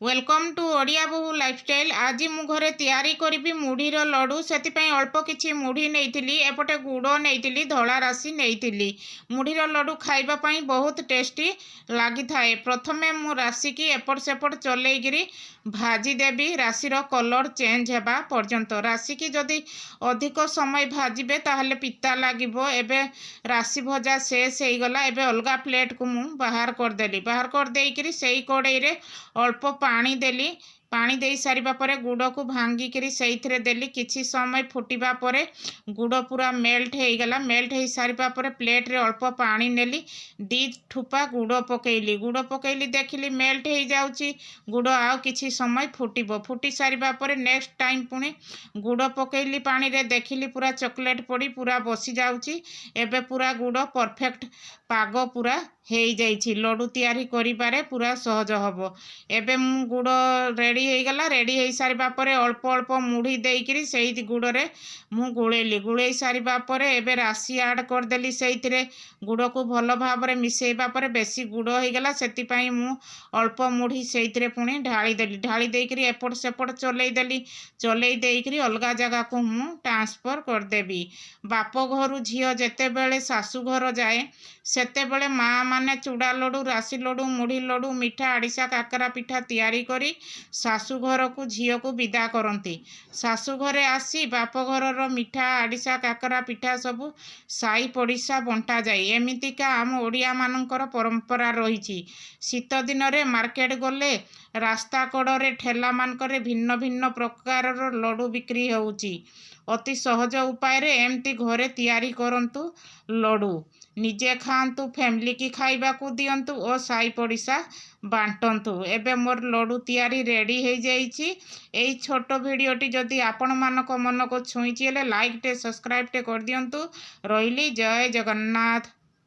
Welcome to Odia बहु lifestyle. आज मु घरे तैयारी करी मुढ़ीर लड्डू से अल्प किसी मुढ़ी नहीं एपटे गुड़ नहीं धला राशि नहीं। मुढ़ीर लड्डू खाइबापी बहुत टेस्टी लगी थाए। प्रथमे मु राशि की एपट सेपट चलैकि भाजीदेवी राशिर कलर चेंज होगा पर्यंत। राशि की जदि अधिक समय भाजबे ताहले पिता लगे। एबे राशि भजा शेष हो गला। एबे अलगा प्लेट को मु बाहर करदेली। बाहर कर देइकरी सेई कड़ाई रे अल्प पानी देली। पानी दे सारिबा परे गुड़ को भांगिकी से देली। किछि समय फुटिबा परे गुड़ पूरा मेल्ट हो गला। मेल्ट हो सारिबा परे प्लेट रे अल्प पानी नेली। दी ठुपा गुड़ पकेली। गुड़ पकेली देखिली मेल्ट हो जाउची गुड़। आउ किछि समय फुटिबो। फुटी सारिबा परे नेक्स्ट टाइम पुणी गुड़ पकेली पानी रे देखिली पूरा चॉकलेट पड़ी पूरा बसी जाउची। एबे पूरा गुड़ परफेक्ट पाग पूरा हो जाइछि। लड्डू तैयारी करिबारे पूरा सहज हबो। एबे मु गुड़ रेडी हो गला। रेडी हो सारिबा परे अल्प अल्प मुढ़ी देइकरी सेई गुड़ रे मु गुळेली। गुळै सारिबा परे एबे राशि ऐड कर देली। सेइथिरे गुड़ को भल भाव रे मिसेइबा परे बेसी गुड़ हो गला। सेति पई मु अल्प मुढ़ी सेइथिरे पुणी ढाली देली। ढाली देइकरी एपट सेपट चलै देली। चलै देइकरी अलगा जगह को मु ट्रांसफर कर देबी। बाप घरु झियो जेते बेले सासु घर जाए सेते बेले माँ माने चूड़ा लड्डू राशि लड्डू मुढ़ी लड्डू मिठा आड़िशा काकरा पिठा तैयारी करी सासु घर को झियो को विदा करती। सासु घरे आसी बाप घर मिठा आड़िशा काकरा पिठा सबू साई पड़िशा बंटा जाए। एमितिका आम ओडिया मानकर परंपरा रही। शीत दिन रे मार्केट गले रास्ता कड़े ठेला मानकरे भिन्न भिन्न प्रकार लड्डू बिक्री होउची। अति सहज उपाय रे एमती घरे तैयारी करंतु लड्डू। निजे खातु फैमिली की खाइबा को दियंतु और साई पड़िशा बांटंतु। एबे मोर लड्डू तैयारी रेडी हो जाइछि। एई छोट भिडियोटी जदि आपण मानक मन को छुईछि लाइक टे सब्सक्राइब टे कर दियंतु। रहिली जय जगन्नाथ।